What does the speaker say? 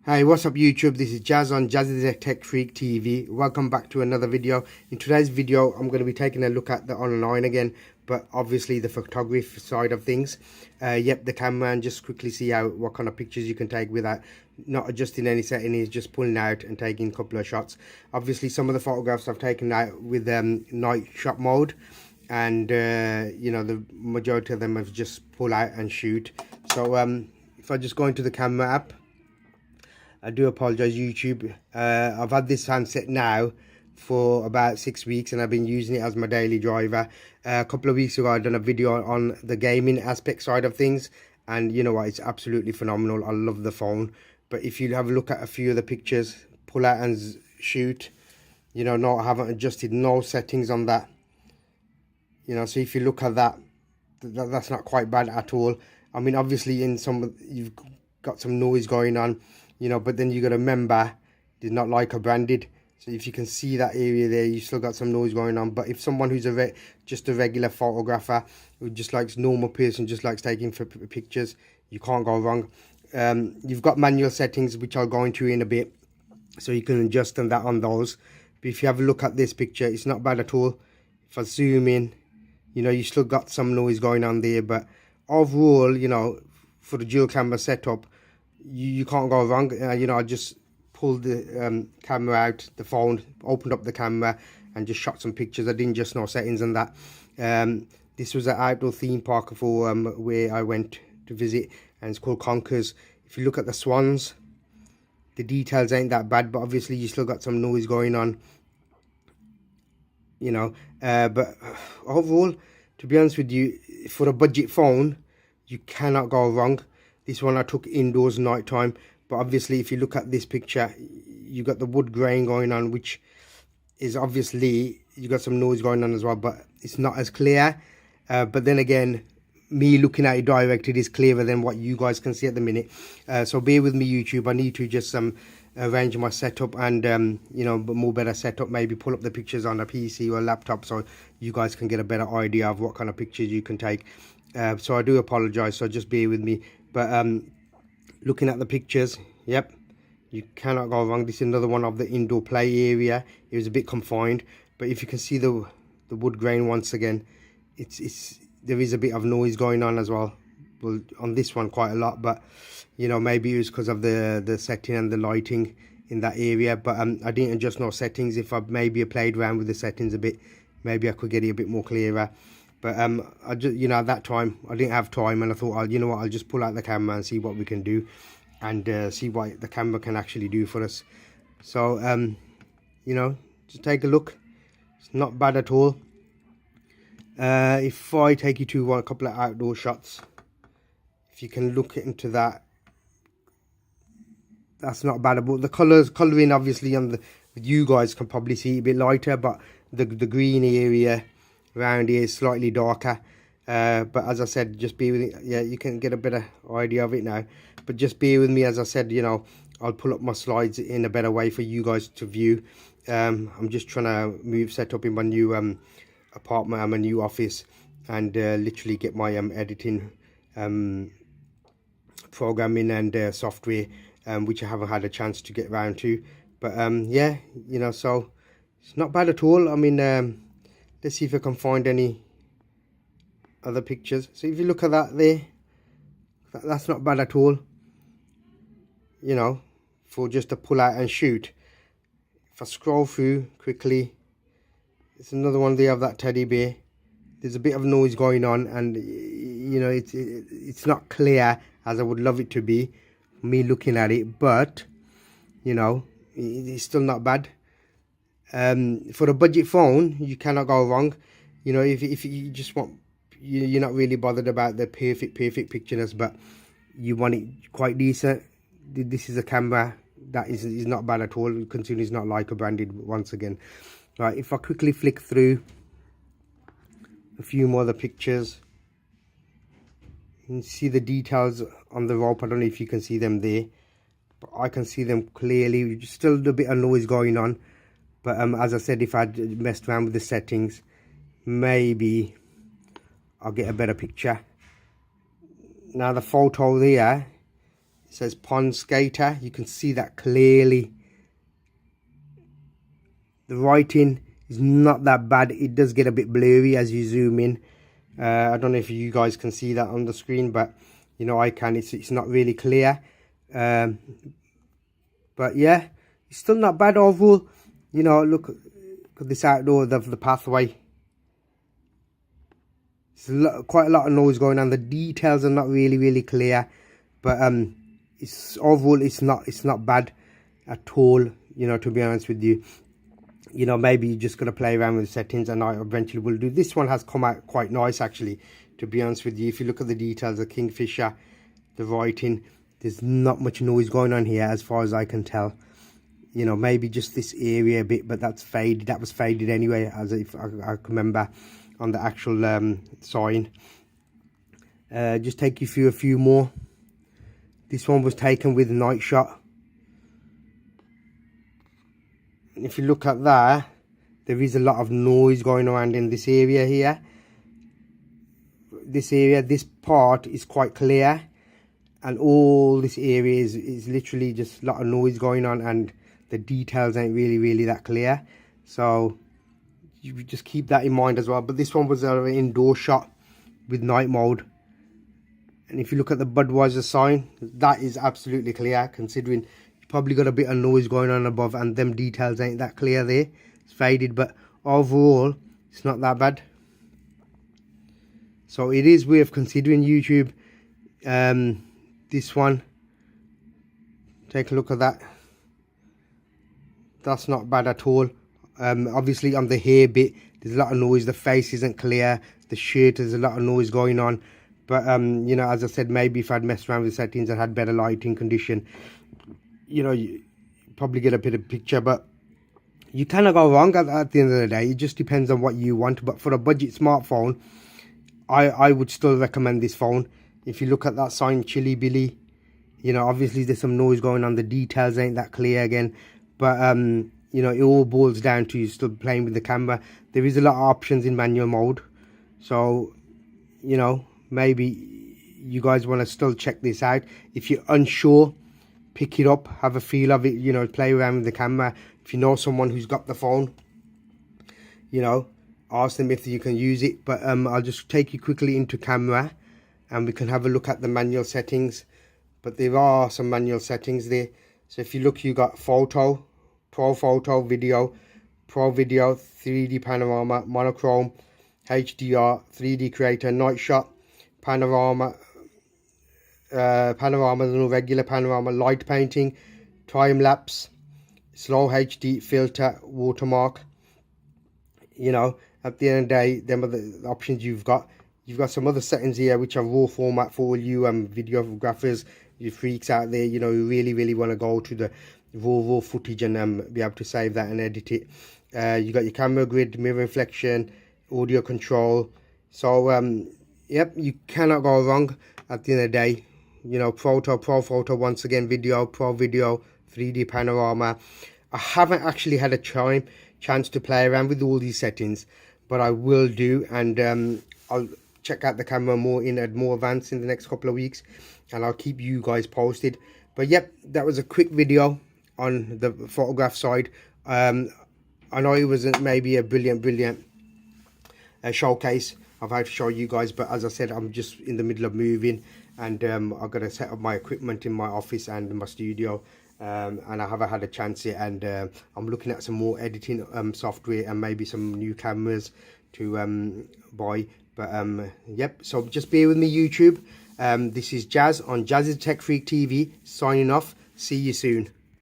Hey, what's up YouTube? This is Jazz on Jazzy Tech Freak TV. Welcome back to another video. In today's video, I'm going to be taking a look at the online again, but obviously the photography side of things. Yep, the camera, and just quickly see what kind of pictures you can take without not adjusting any settings, just pulling out and taking a couple of shots. Obviously, some of the photographs I've taken out with night shot mode, and you know, the majority of them have just pull out and shoot. So if I just go into the camera app, I do apologize YouTube. I've had this handset now for about 6 weeks and I've been using it as my daily driver. A couple of weeks ago I done a video on the gaming aspect side of things, and you know what, it's absolutely phenomenal. I love the phone. But if you have a look at a few of the pictures, pull out and shoot, you know, no, I haven't adjusted no settings on that, you know. So if you look at that, that's not quite bad at all. I mean, obviously in some you've got some noise going on, you know, but then you got to remember it's not Leica branded. So if you can see that area there, you still got some noise going on. But if someone who's just a regular photographer, who just likes normal person, just likes taking pictures, you can't go wrong. You've got manual settings which I'll go into in a bit, so you can adjust that on those. But if you have a look at this picture, it's not bad at all. If I zoom in, you know, you still got some noise going on there, but overall, you know, for the dual camera setup, you can't go wrong. You know, I just pulled the camera out, the phone, opened up the camera and just shot some pictures. I didn't just know settings and that. This was an outdoor theme park for where I went to visit, and it's called Conkers. If you look at the swans, the details ain't that bad, but obviously you still got some noise going on, you know. But overall, to be honest with you, for a budget phone, you cannot go wrong. This one I took indoors nighttime, but obviously if you look at this picture, you got the wood grain going on, which is obviously, you got some noise going on as well, but it's not as clear. But then again, me looking at it direct, it is clearer than what you guys can see at the minute. So bear with me YouTube, I need to just arrange my setup and you know, more better setup, maybe pull up the pictures on a PC or a laptop so you guys can get a better idea of what kind of pictures you can take. So I do apologize, so just bear with me. But looking at the pictures, yep, you cannot go wrong. This is another one of the indoor play area. It was a bit confined, but if you can see the wood grain once again, there is a bit of noise going on as well. Well, on this one quite a lot, but you know, maybe it was because of the setting and the lighting in that area. But I didn't adjust no settings. If I maybe played around with the settings a bit, maybe I could get it a bit more clearer. But I just, you know, at that time I didn't have time, and I thought, you know what, I'll just pull out the camera and see what we can do, and see what the camera can actually do for us. So you know, just take a look. It's not bad at all. If I take you to a couple of outdoor shots, if you can look into that, that's not bad. But the colouring obviously on you guys can probably see a bit lighter, but the green area around here is slightly darker. But as I said, just be with it. Yeah, you can get a better idea of it now, but just bear with me. As I said, you know, I'll pull up my slides in a better way for you guys to view. I'm just trying to set up in my new apartment and my new office, and literally get my editing programming and software, which I haven't had a chance to get around to. But yeah, you know, so it's not bad at all. I mean, let's see if I can find any other pictures. So if you look at that there, that's not bad at all, you know, for just to pull out and shoot. If I scroll through quickly, it's another one there of that teddy bear. There's a bit of noise going on, and you know, it's not clear as I would love it to be, me looking at it, but you know, it's still not bad. For a budget phone, you cannot go wrong. You know, if you just want, you're not really bothered about the perfect pictureness, but you want it quite decent, this is a camera that is not bad at all, considering it's not Leica branded once again. Right, if I quickly flick through a few more of the pictures, you can see the details on the rope. I don't know if you can see them there, but I can see them clearly. Still a bit of noise going on, but as I said, if I'd messed around with the settings, maybe I'll get a better picture. Now the photo there says Pond Skater. You can see that clearly. The writing is not that bad. It does get a bit blurry as you zoom in. I don't know if you guys can see that on the screen, but you know I can. It's not really clear. But yeah, it's still not bad overall. You know, look at this outdoor of the pathway. There's quite a lot of noise going on. The details are not really clear, but it's overall it's not bad at all. You know, to be honest with you. You know, maybe you just got to play around with the settings, and I eventually will do. This one has come out quite nice, actually, to be honest with you. If you look at the details, the Kingfisher, the writing, there's not much noise going on here as far as I can tell. You know, maybe just this area a bit, but that's faded. That was faded anyway, as if I can remember on the actual sign. Just take you through a few more. This one was taken with night shot. If you look at that, there is a lot of noise going around in this area here. This part is quite clear, and all this area is literally just a lot of noise going on, and the details ain't really that clear. So you just keep that in mind as well. But this one was an indoor shot with night mode. And if you look at the Budweiser sign, that is absolutely clear, considering you probably got a bit of noise going on above, and them details ain't that clear there. It's faded, but overall it's not that bad. So it is worth considering, YouTube. This one, take a look at that. That's not bad at all. Obviously on the hair bit there's a lot of noise, the face isn't clear, the shirt, there's a lot of noise going on. But you know, as I said, maybe if I'd messed around with settings and had better lighting condition, you know, you probably get a better picture. But you cannot go wrong at the end of the day. It just depends on what you want. But for a budget smartphone, I would still recommend this phone. If you look at that sign, Chili Billy, you know, obviously there's some noise going on, the details ain't that clear again. But you know, it all boils down to you still playing with the camera. There is a lot of options in manual mode, so you know, maybe you guys want to still check this out. If you're unsure, pick it up, have a feel of it, you know, play around with the camera. If you know someone who's got the phone, you know, ask them if you can use it. But I'll just take you quickly into camera and we can have a look at the manual settings. But there are some manual settings there. So if you look, you got photo, pro photo, video, pro video, 3D panorama, monochrome, HDR, 3D creator, night shot, panorama, panorama, no regular panorama, light painting, time lapse, slow HD, filter, watermark. You know, at the end of the day, them are the options you've got. You've got some other settings here which are raw format for all you videographers, you freaks out there, you know, who really want to go to the raw footage and be able to save that and edit it. You got your camera grid, mirror reflection, audio control. So yep, you cannot go wrong at the end of the day. You know, pro photo, once again, video, pro video, 3D panorama. I haven't actually had a chance to play around with all these settings, but I will do, and I'll check out the camera more advanced in the next couple of weeks, and I'll keep you guys posted. But yep, that was a quick video on the photograph side. I know it wasn't maybe a brilliant showcase I've had to show you guys, but as I said, I'm just in the middle of moving, and I've got to set up my equipment in my office and my studio, and I haven't had a chance yet, and I'm looking at some more editing software and maybe some new cameras to buy. But yep, so just bear with me, YouTube. This is Jazz on Jazzy Tech Freak TV signing off. See you soon.